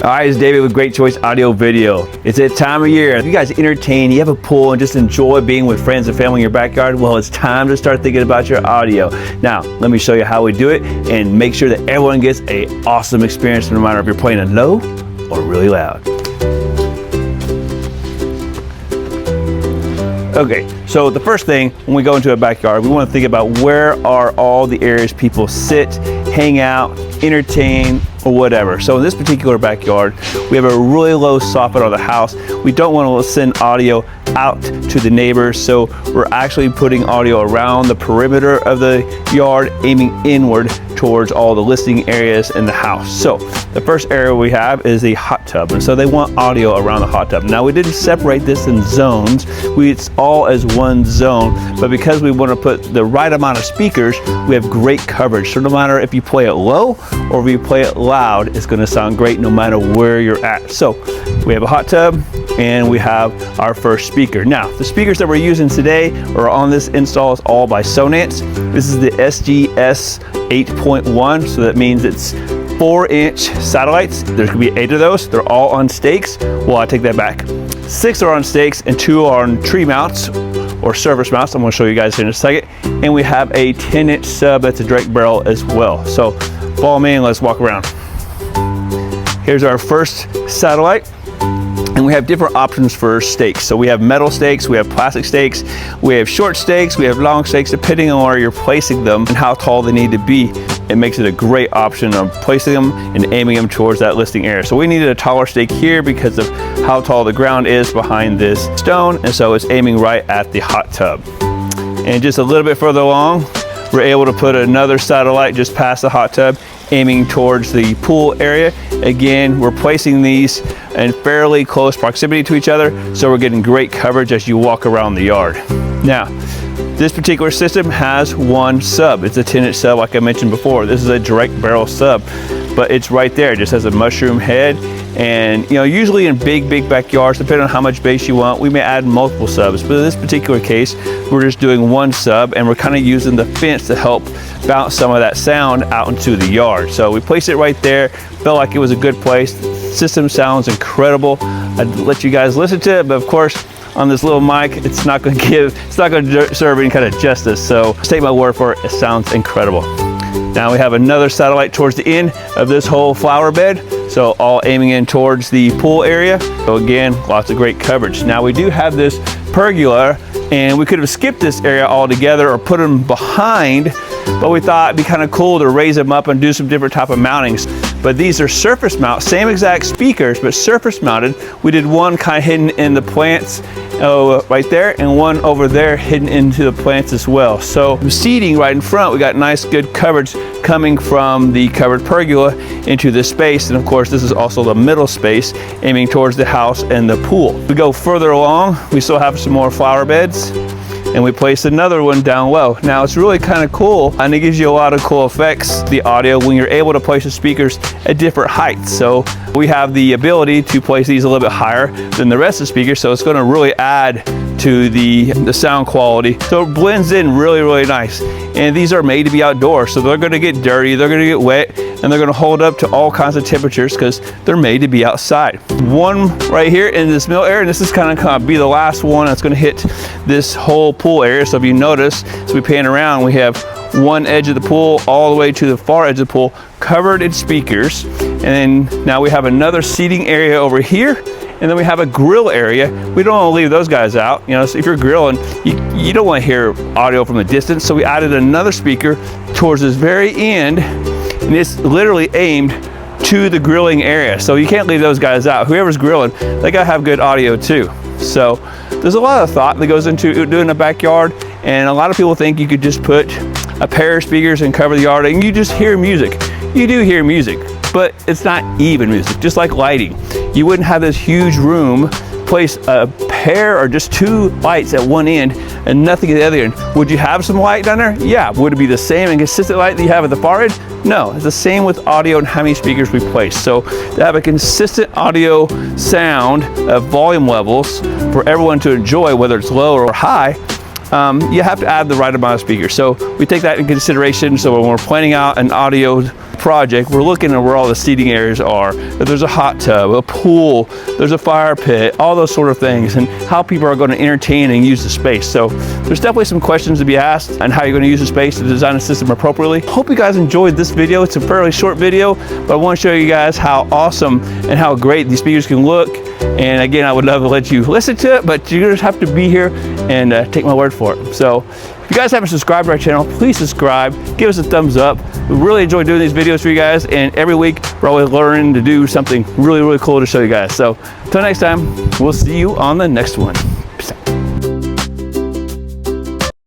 Hi, it's David with Great Choice Audio Video. It's that time of year. If you guys entertain, you have a pool, and just enjoy being with friends and family in your backyard, well, it's time to start thinking about your audio. Now, let me show you how we do it and make sure that everyone gets an awesome experience, no matter if you're playing it low or really loud. Okay, so the first thing when we go into a backyard, we want to think about where are all the areas people sit, hang out, entertain, or whatever. So in this particular backyard, we have a really low soffit on the house. We don't want to send audio out to the neighbors, so we're actually putting audio around the perimeter of the yard, aiming inward towards all the listening areas in the house. So the first area we have is the hot tub, and so they want audio around the hot tub. Now, we didn't separate this in zones. It's all as one zone, but because we want to put the right amount of speakers, we have great coverage. So no matter if you play it low or if you play it loud, it's going to sound great no matter where you're at. So we have a hot tub and we have our first speaker. Now, the speakers that we're using today or on this install is all by Sonance. This is the SGS 8.1, so that means it's 4-inch satellites. There's gonna be 8 of those. They're all on stakes. Well, I take that back. 6 are on stakes and 2 are on tree mounts or surface mounts. I'm gonna show you guys in a second. And we have a 10-inch sub that's a direct barrel as well. So follow me and let's walk around. Here's our first satellite. And we have different options for stakes. So we have metal stakes, we have plastic stakes, we have short stakes, we have long stakes, depending on where you're placing them and how tall they need to be. It makes it a great option of placing them and aiming them towards that listening area. So we needed a taller stake here because of how tall the ground is behind this stone, and so it's aiming right at the hot tub. And just a little bit further along, we're able to put another satellite just past the hot tub, aiming towards the pool area. Again, we're placing these in fairly close proximity to each other, so we're getting great coverage as you walk around the yard. Now, this particular system has one sub. It's a 10-inch sub, like I mentioned before. This is a direct barrel sub, but it's right there. It just has a mushroom head. And you know, usually in big backyards, depending on how much bass you want, we may add multiple subs. But in this particular case, we're just doing one sub, and we're kind of using the fence to help bounce some of that sound out into the yard. So we placed it right there. Felt like it was a good place. The system sounds incredible. I'd let you guys listen to it, but of course, on this little mic, it's not going to serve any kind of justice. So just take my word for it. It sounds incredible. Now we have another satellite towards the end of this whole flower bed. So all aiming in towards the pool area. So again, lots of great coverage. Now we do have this pergola, and we could have skipped this area altogether or put them behind, but we thought it'd be kind of cool to raise them up and do some different type of mountings. But these are surface mount, same exact speakers, but surface mounted. We did one kind of hidden in the plants right there, and one over there hidden into the plants as well. So the seating right in front, we got nice good coverage coming from the covered pergola into this space. And of course, this is also the middle space aiming towards the house and the pool. We go further along, we still have some more flower beds, and we place another one down low. Now it's really kind of cool, and it gives you a lot of cool effects, the audio, when you're able to place the speakers at different heights. So we have the ability to place these a little bit higher than the rest of the speakers, so it's going to really add to the sound quality. So it blends in really nice. And these are made to be outdoors, so they're going to get dirty, they're going to get wet, and they're going to hold up to all kinds of temperatures because they're made to be outside. One right here in this middle area, and this is kind of be the last one that's going to hit this whole pool area. So if you notice, as we pan around, we have one edge of the pool all the way to the far edge of the pool covered in speakers. And then now we have another seating area over here. And then we have a grill area. We don't want to leave those guys out. You know, so if you're grilling, you don't want to hear audio from a distance. So we added another speaker towards this very end, and it's literally aimed to the grilling area. So you can't leave those guys out. Whoever's grilling, they gotta have good audio too. So there's a lot of thought that goes into doing a backyard, and a lot of people think you could just put a pair of speakers and cover the yard and you just hear music. You do hear music, but it's not even music, just like lighting. You wouldn't have this huge room, place a pair or just 2 lights at one end and nothing at the other end. Would you have some light down there? Yeah. Would it be the same and consistent light that you have at the far end? No. It's the same with audio and how many speakers we place. So to have a consistent audio sound of volume levels for everyone to enjoy, whether it's low or high, you have to add the right amount of speakers. So we take that in consideration. So when we're planning out an audio project, we're looking at where all the seating areas are. If there's a hot tub, a pool, there's a fire pit, all those sort of things, and how people are going to entertain and use the space. So there's definitely some questions to be asked on how you're going to use the space to design a system appropriately. Hope you guys enjoyed this video. It's a fairly short video, but I want to show you guys how awesome and how great these speakers can look. And again, I would love to let you listen to it, but you just have to be here and take my word for it. So if you guys haven't subscribed to our channel, please subscribe, give us a thumbs up. We really enjoy doing these videos for you guys, and every week we're always learning to do something really, really cool to show you guys. So until next time, we'll see you on the next one.